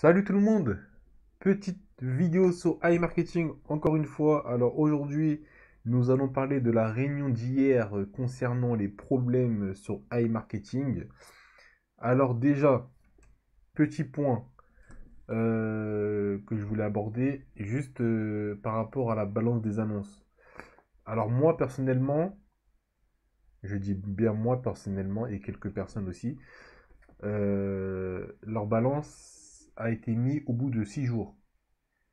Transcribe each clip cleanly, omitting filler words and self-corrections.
Salut tout le monde! Petite vidéo sur iMarketing encore une fois. Alors aujourd'hui, nous allons parler de la réunion d'hier concernant les problèmes sur iMarketing. Alors déjà, petit point que je voulais aborder, juste par rapport à la balance des annonces. Alors moi personnellement, je dis bien moi personnellement et quelques personnes aussi, leur balance a été mise au bout de 6 jours.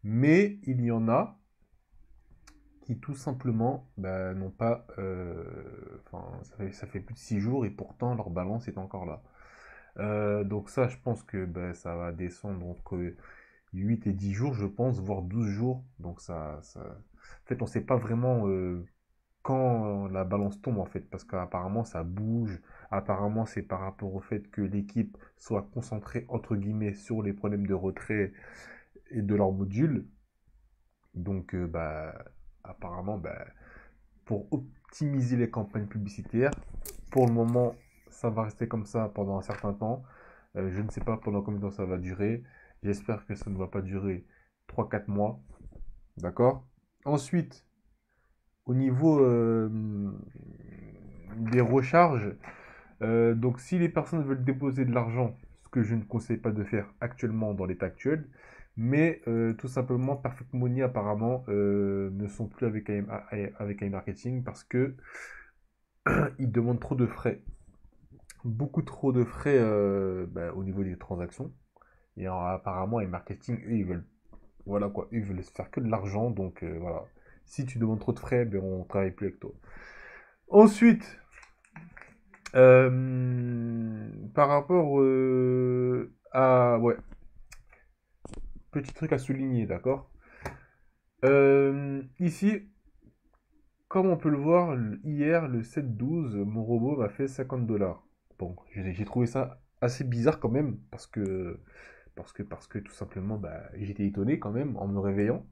Mais il y en a qui tout simplement bah, n'ont pas... Enfin, ça fait plus de 6 jours et pourtant leur balance est encore là. Donc ça, je pense que bah, ça va descendre entre 8 et 10 jours, je pense, voire 12 jours. Donc En fait, on ne sait pas vraiment quand la balance tombe, en fait, parce qu'apparemment, ça bouge. Apparemment, c'est par rapport au fait que l'équipe soit concentrée, entre guillemets, sur les problèmes de retrait et de leur module. Donc, apparemment, pour optimiser les campagnes publicitaires, pour le moment, ça va rester comme ça pendant un certain temps. Je ne sais pas pendant combien de temps ça va durer. J'espère que ça ne va pas durer 3 4 mois. D'accord? Ensuite, au niveau des recharges, donc si les personnes veulent déposer de l'argent, ce que je ne conseille pas de faire actuellement dans l'état actuel, mais tout simplement Perfect Money apparemment ne sont plus avec iMarketing parce que ils demandent trop de frais, beaucoup trop de frais au niveau des transactions. Et apparemment iMarketing, eux, ils veulent, voilà quoi, ils veulent se faire que de l'argent, donc voilà. Si tu demandes trop de frais, ben on travaille plus avec toi. Ensuite, par rapport ouais, petit truc à souligner, d'accord? Ici, comme on peut le voir, hier, le 7-12, mon robot m'a fait 50 dollars. Bon, j'ai trouvé ça assez bizarre quand même, parce que tout simplement, bah, j'étais étonné quand même en me réveillant.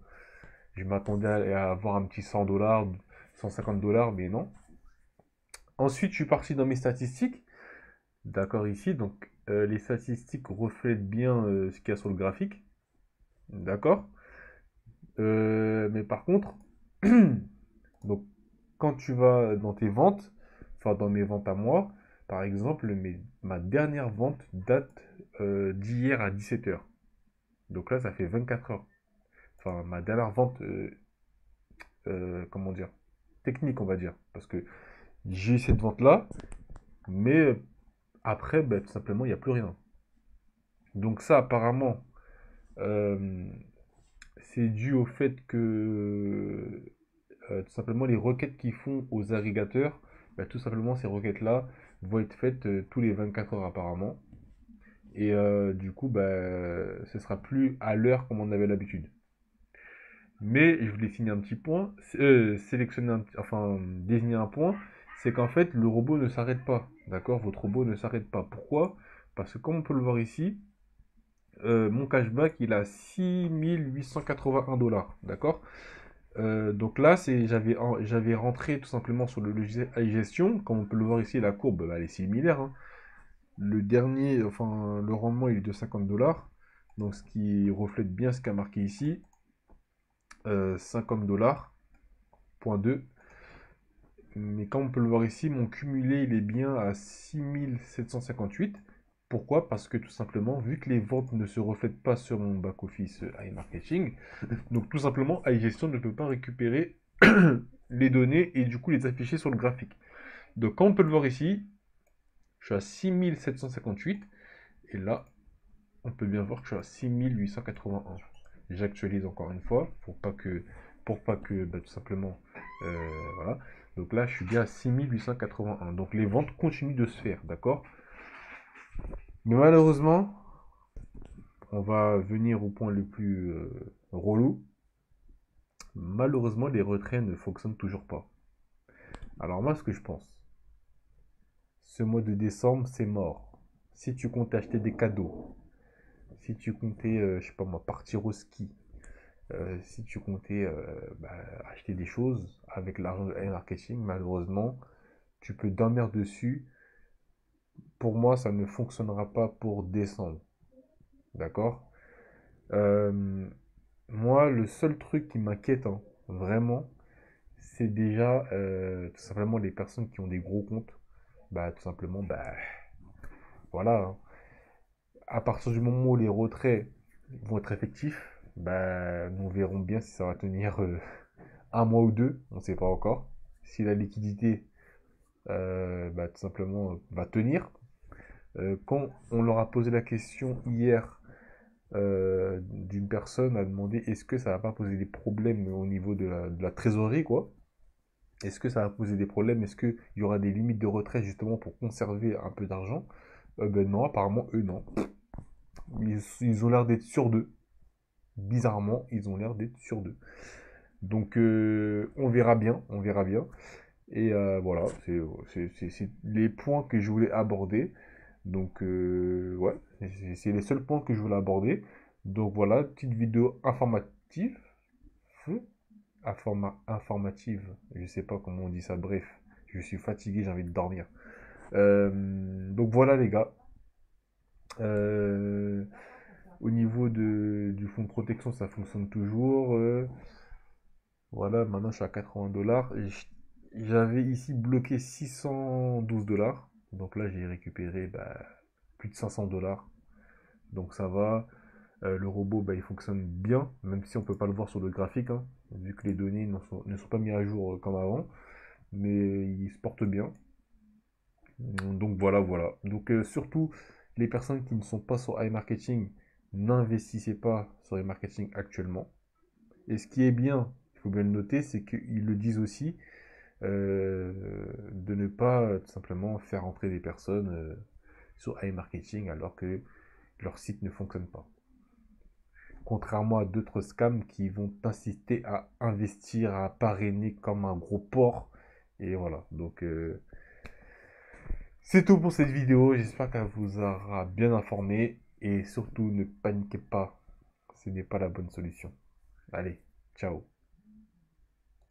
Je m'attendais à avoir un petit 100 dollars, 150 dollars, mais non. Ensuite, je suis parti dans mes statistiques. D'accord, ici, donc les statistiques reflètent bien ce qu'il y a sur le graphique. D'accord? Mais par contre, donc quand tu vas dans tes ventes, enfin dans mes ventes à moi, par exemple, ma dernière vente date d'hier à 17 heures. Donc là, ça fait 24 heures. Enfin, ma dernière vente, comment dire, technique, on va dire. Parce que j'ai eu cette vente-là, mais après, bah, tout simplement, il n'y a plus rien. Donc ça, apparemment, euh, c'est dû au fait que tout simplement les requêtes qu'ils font aux agrégateurs, bah, tout simplement ces requêtes-là vont être faites tous les 24 heures apparemment. Et du coup, bah, ce sera plus à l'heure comme on avait l'habitude. Mais je voulais signer un petit point, sélectionner enfin désigner un point, c'est qu'en fait le robot ne s'arrête pas. D'accord? Votre robot ne s'arrête pas. Pourquoi? Parce que comme on peut le voir ici, mon cashback il a 6 881 dollars. D'accord? Donc là, j'avais rentré tout simplement sur le logiciel iGestion. Comme on peut le voir ici, la courbe, bah, elle est similaire, hein. Le dernier, enfin, le rendement, il est de 50 dollars. Donc, ce qui reflète bien ce qu'a marqué ici. 50 dollars, point 2. Mais comme on peut le voir ici, mon cumulé, il est bien à 6 758. Pourquoi? Parce que tout simplement, vu que les ventes ne se reflètent pas sur mon back-office iMarketing, donc tout simplement, iGestion ne peut pas récupérer les données et du coup les afficher sur le graphique. Donc comme on peut le voir ici, je suis à 6758 et là, on peut bien voir que je suis à 6881. J'actualise encore une fois pour pas que tout simplement, voilà. Donc là, je suis bien à 6881. Donc les ventes continuent de se faire, d'accord? Mais malheureusement, on va venir au point le plus relou. Malheureusement, les retraits ne fonctionnent toujours pas. Alors moi, ce que je pense, ce mois de décembre, c'est mort. Si tu comptes acheter des cadeaux, si tu comptais, je sais pas moi, partir au ski, si tu comptais acheter des choses avec l'argent de marketing, malheureusement, tu peux dormir dessus. Pour moi, ça ne fonctionnera pas pour décembre. D'accord? Euh, Moi, le seul truc qui m'inquiète, hein, vraiment, c'est déjà tout simplement les personnes qui ont des gros comptes. Bah, tout simplement, bah, voilà, hein. À partir du moment où les retraits vont être effectifs, bah, nous verrons bien si ça va tenir un mois ou deux, on ne sait pas encore. Si la liquidité, bah, tout simplement, va tenir. Quand on leur a posé la question hier, d'une personne a demandé est-ce que ça va pas poser des problèmes au niveau de la trésorerie, quoi. Est-ce que ça va poser des problèmes? Est-ce qu'il y aura des limites de retrait justement pour conserver un peu d'argent? Ben non, apparemment, eux, non. Ils ont l'air d'être sur d'eux. Bizarrement, ils ont l'air d'être sur d'eux. Donc, on verra bien, on verra bien. Et voilà, c'est les points que je voulais aborder. Donc, ouais, c'est les seuls points que je voulais aborder. Donc voilà, petite vidéo informative. Informative, je sais pas comment on dit ça, bref. Je suis fatigué, j'ai envie de dormir. Donc voilà les gars. Euh, Au niveau du fonds de protection, ça fonctionne toujours. Voilà, maintenant je suis à 80 dollars. J'avais ici bloqué 612 dollars. Donc là, j'ai récupéré bah, plus de 500 dollars. Donc ça va. Le robot, bah, il fonctionne bien, même si on peut pas le voir sur le graphique, hein, vu que les données ne sont pas mises à jour comme avant. Mais il se porte bien. Donc voilà, voilà. Donc surtout, les personnes qui ne sont pas sur iMarketing, n'investissez pas sur iMarketing actuellement. Et ce qui est bien, il faut bien le noter, c'est qu'ils le disent aussi, de ne pas tout simplement faire entrer des personnes sur iMarketing alors que leur site ne fonctionne pas. Contrairement à d'autres scams qui vont t'inciter à investir, à parrainer comme un gros porc. Et voilà. Donc c'est tout pour cette vidéo. J'espère qu'elle vous aura bien informé. Et surtout, ne paniquez pas. Ce n'est pas la bonne solution. Allez, ciao.